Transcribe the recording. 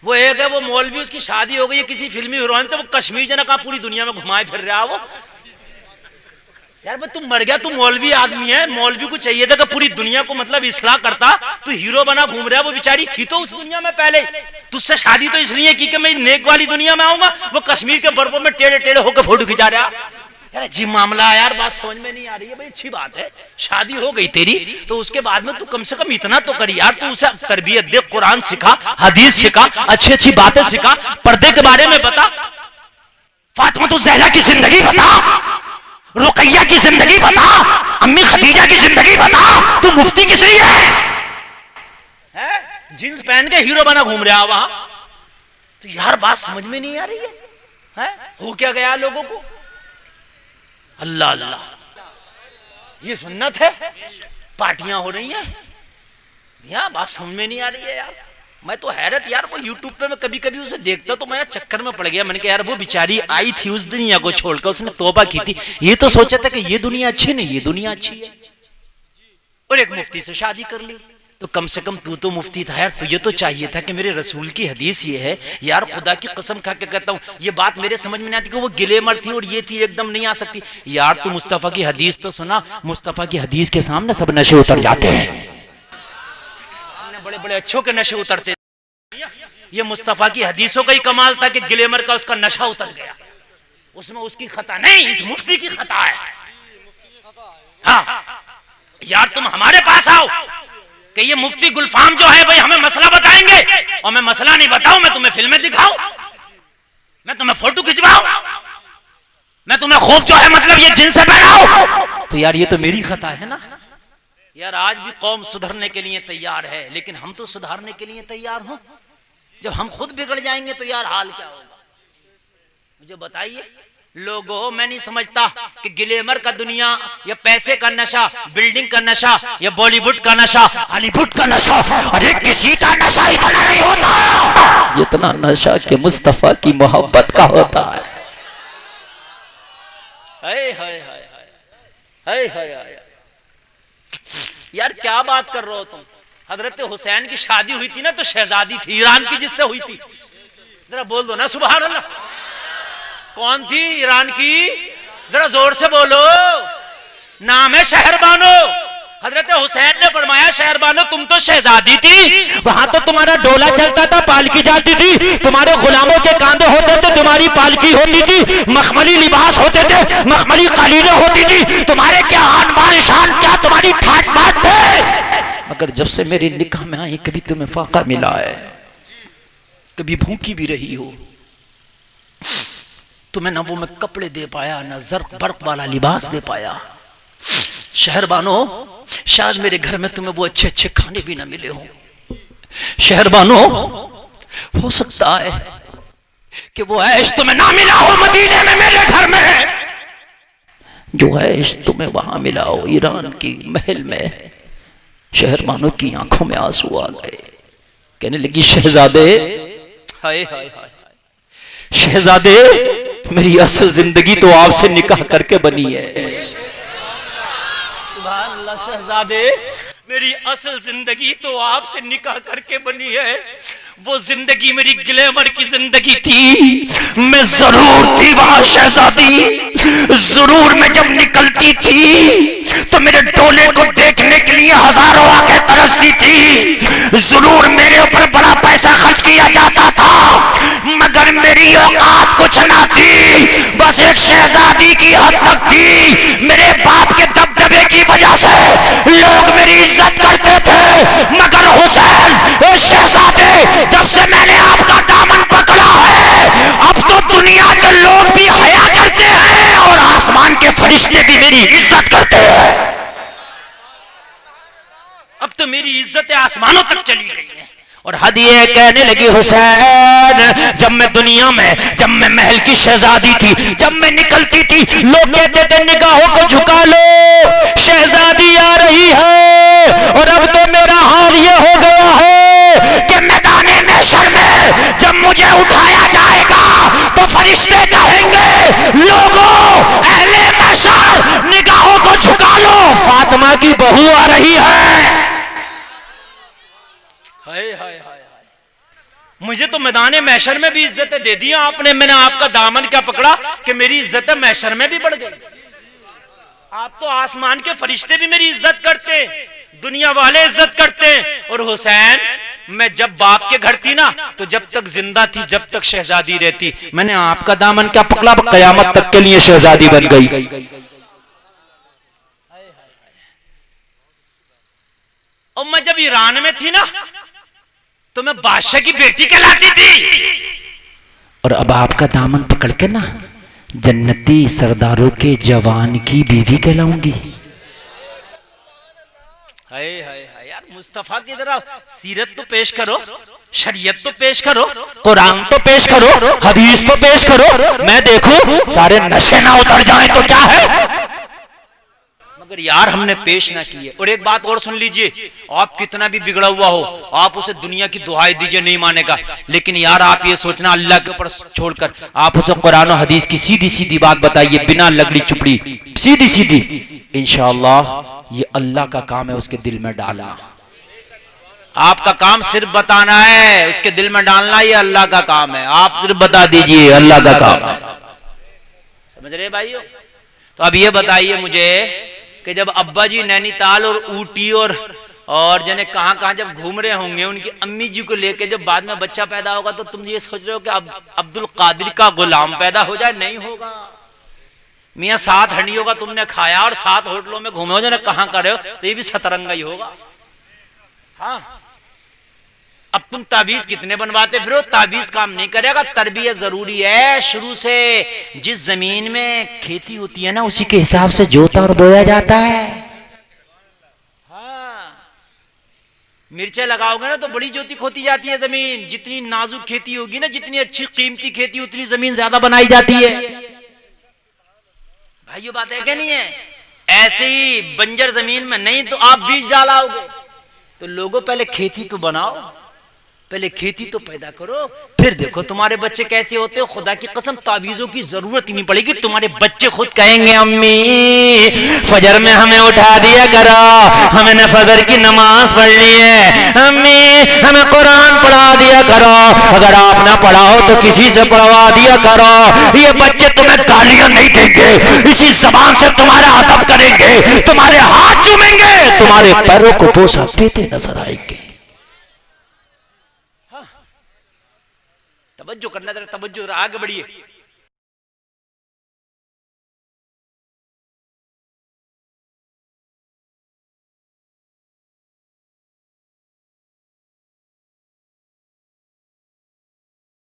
वो एक है वो मौलवी, उसकी शादी हो गई है किसी फिल्मी हीरोइन से, वो कश्मीर जना कहा पूरी दुनिया में घुमाए फिर रहा वो। यार भाई तुम मर गया, तुम मौलवी आदमी है, मौलवी को चाहिए था कि पूरी दुनिया को मतलब इस्लाह करता, तू हीरो बना घूम रहा है। वो बेचारी थी तो उस दुनिया में पहले, तुझसे शादी तो इसलिए की कि मैं नेक वाली दुनिया में आऊंगा, वो कश्मीर के बर्फों में टेढ़े टेढ़े होकर फोटो खिंचा रहा। यार जी मामला है यार, बात समझ में नहीं आ रही है भाई। अच्छी बात है शादी हो गई तेरी, तो उसके बाद में तू कम से कम इतना तो करी यार, तू उसे तरबियत दे, कुरान सिखा, हदीस सिखा, अच्छी अच्छी बातें सिखा, पर्दे के बारे में बता, फातिमा तो ज़हरा की जिंदगी बता, रुकैया की जिंदगी बता, अम्मी खदीजा की जिंदगी बता। तू मुफ्ती किस लिए है? जींस पहन के हीरो बना घूम रहा वहां। तो यार बात समझ में नहीं आ रही है? हो क्या गया लोगों को? अल्लाह अल्लाह, ये सुन्नत है, पार्टियां हो रही हैं यार, बात समझ में नहीं आ रही है यार। मैं तो हैरत यार, वो यूट्यूब पे मैं कभी कभी उसे देखता तो मैं चक्कर में पड़ गया। मैंने कहा यार वो बेचारी आई थी उस दुनिया को छोड़कर, उसने तौबा की थी, ये तो सोचा था कि ये दुनिया अच्छी नहीं, ये दुनिया अच्छी है, और एक मुफ्ती से शादी कर ली। तो कम से कम तू तो मुफ्ती था यार, तुझे तो चाहिए था कि मेरे रसूल की हदीस ये है यार, खुदा की कसम खा के कहता हूँ ये बात मेरे समझ में नहीं आती कि वो गिलेमर थी और ये थी, एकदम नहीं आ सकती यार। तू मुस्तफा की हदीस तो सुना, मुस्तफा की हदीस के सामने सब नशे उतर जाते हैं, बड़े बड़े अच्छों के नशे उतरते। ये मुस्तफा की हदीसों का ही कमाल था कि गिलेमर का उसका नशा उतर गया, उसमें उसकी खता नहीं, इस मुफ्ती की खता है। हाँ यार तुम हमारे पास आओ कि ये मुफ्ती गुलफाम जो है भाई हमें मसला बताएंगे, और मैं मसला नहीं बताऊं, मैं तुम्हें फिल्में दिखाऊं, मैं तुम्हें फोटो खिंचवाऊं, मैं तुम्हें खूब जो है मतलब ये जिनसे पहनाऊं, तो यार ये तो मेरी खता है ना यार। आज भी कौम सुधरने के लिए तैयार है, लेकिन हम तो सुधारने के लिए तैयार हो। जब हम खुद बिगड़ जाएंगे तो यार हाल क्या होगा? मुझे बताइए लोगों, मैं नहीं समझता कि ग्लैमर का दुनिया या पैसे का नशा, बिल्डिंग का नशा या बॉलीवुड का नशा, हॉलीवुड का नशा, अरे किसी का नशा इतना नहीं होता जितना नशा के मुस्तफा की मोहब्बत का होता है। हाय हाय हाय हाय हाय हाय यार क्या बात कर रहे हो तुम? हजरत हुसैन की शादी हुई थी ना, तो शहजादी थी ईरान की, जिससे हुई थी, जरा बोल दो ना सुभान अल्लाह। कौन थी ईरान की? जरा जोर से बोलो, नाम है शहरबानो। हजरत हुसैन ने फरमाया शहरबानो तुम तो शहजादी थी, वहां तो तुम्हारा डोला चलता था, पालकी जाती थी, तुम्हारे गुलामों के कांधे होते थे, तुम्हारी पालकी होती थी, मखमली लिबास होते थे, मखमली कालीनें होती थी, तुम्हारे क्या आन बान शान, क्या तुम्हारी ठाट बाट थे। मगर जब से मेरे निकाह में आई कभी तुम्हें फाका मिला है, कभी भूखी भी रही हो, तुम्हें ना वो मैं कपड़े दे पाया, ना जर्क बर्क वाला लिबास दे पाया। शहरबानो शायद मेरे घर में तुम्हें वो अच्छे अच्छे खाने भी ना मिले हो। शहरबानो हो सकता है कि वो ऐश तुम्हें ना मिला हो मदीने में मेरे घर में, जो ऐश तुम्हें वहां मिला हो ईरान की महल में। शहरबानो की आंखों में आंसू आ गए, कहने लगी शहजादे, हाय हाय हाय शहजादे, मेरी असल जिंदगी तो आपसे निकाह करके बनी है। सुभान अल्लाह, शहजादे मेरी असल जिंदगी तो आपसे निकाह करके बनी है। वो जिंदगी मेरी ग्लैमर की जिंदगी थी, मैं जरूर थी वहां शहजादी, जरूर मैं जब निकलती थी तो मेरे डोले को देखने के लिए हजारों आंखें तरसती थी, जरूर मेरे ऊपर बड़ा पैसा खर्च किया जाता था, मगर मेरी औकात कुछ ना थी, बस एक शहजादी की हद तक थी। मेरे बाप के दबदबे की वजह से लोग मेरी इज्जत करते थे, मगर हुसैन शहजादे जब से मैंने आपका दामन पकड़ा है, अब तो दुनिया के लोग भी हया करते हैं और आसमान के फरिश्ते भी मेरी इज्जत करते हैं। अब तो मेरी इज्जत आसमानों तक चली गई है। और हदिये कहने लगी हुसैन, जब मैं दुनिया में, जब मैं महल की शहजादी थी, जब मैं निकलती थी, लोग कहते थे निगाहों को झुका लो, शहजादी आ रही है। और अब तो मेरा हाल ये हो गया है कि मैदाने महशर में जब मुझे उठाया जाएगा तो फरिश्ते कहेंगे लोगों, अहले महशर निगाहों को झुका लो, फातिमा की बहू आ रही है। हाय हाय हाय, मुझे तो मैदान महशर में भी इज्जत दे दी आपने, मैंने आपका दामन क्या पकड़ा कि मेरी इज्जत महशर में भी बढ़ गई। आप तो आसमान के फरिश्ते भी मेरी इज्जत करते हैं, दुनिया वाले इज्जत करते हैं। और हुसैन, मैं जब बाप के घर थी ना, तो जब तक जिंदा थी, जब तक शहजादी रहती, मैंने आपका दामन क्या पकड़ा, कयामत तक के लिए शहजादी बन गई। और मैं जब ईरान में थी ना, तो मैं बादशाह की बेटी कहलाती थी। और अब आपका दामन पकड़ के ना जन्नती सरदारों के जवान की बीवी कहलाऊंगी। हाय हाय हाय यार, मुस्तफा की तरह सीरत तो पेश करो, शरीयत तो पेश करो, कुरान तो पेश करो, हदीस तो पेश करो, मैं देखूं सारे नशे ना उतर जाएं तो क्या है। मगर यार हमने पेश ना किए। और एक बात और सुन लीजिए, आप कितना भी बिगड़ा हुआ हो, आप उसे दुनिया की दुहाई दीजिए, नहीं मानेगा, लेकिन यार आप ये सोचना अल्लाह के ऊपर छोड़कर आप उसे कुरान और हदीस की सीधी सीधी बात बताइए, बिना लगड़ी चुपड़ी, सीधी सीधी। इंशाअल्लाह ये अल्लाह का काम है, उसके दिल में डालना। आपका काम सिर्फ बताना है, उसके दिल में डालना ये अल्लाह का काम है। आप सिर्फ बता दीजिए, अल्लाह का काम है। समझ रहे भाइयों? तो अब ये बताइए मुझे कि जब अब्बा जी नैनीताल और ऊटी और जने कहां जब घूम रहे होंगे, उनकी अम्मी जी को लेके जब बाद में बच्चा पैदा होगा, तो तुम ये सोच रहे हो कि अब अब्दुल कादिर का गुलाम पैदा हो जाए? नहीं होगा। मियाँ 7 हंडियों का तुमने खाया और 7 होटलों में घूमे हो, जने कहां कर रहे हो, तो ये भी सतरंगा ही होगा। हाँ, अब तुम ताबीज कितने बनवाते फिर, ताबीज काम नहीं करेगा। तरबियत जरूरी है शुरू से। जिस जमीन में खेती होती है ना, उसी के हिसाब से जोता और बोया जाता है। हाँ, मिर्चे लगाओगे ना तो बड़ी जोती खोती जाती है जमीन। जितनी नाजुक खेती होगी ना, जितनी अच्छी कीमती खेती, उतनी जमीन ज्यादा बनाई जाती है। भाइयों बात है क्या नहीं है? ऐसे ही बंजर जमीन में नहीं तो आप बीज डालाओगे। तो लोगों पहले खेती तो बनाओ, पहले खेती तो पैदा करो, फिर देखो तुम्हारे बच्चे कैसे होते हो। खुदा की कसम तावीजों की जरूरत ही नहीं पड़ेगी, तुम्हारे बच्चे खुद कहेंगे अम्मी फजर में हमें उठा दिया करो, हमने फजर की नमाज पढ़ ली है, अम्मी हमें कुरान पढ़ा दिया करो, अगर आप ना पढ़ाओ तो किसी से पढ़वा दिया करो। ये बच्चे तुम्हें गालियां नहीं देंगे, इसी जबान से तुम्हारा अदब करेंगे, तुम्हारे हाथ चूमेंगे, तुम्हारे पैरों को बोसा देते नजर आएंगे। तवज्जो करना, जरा तवज्जो, आगे बढ़िए।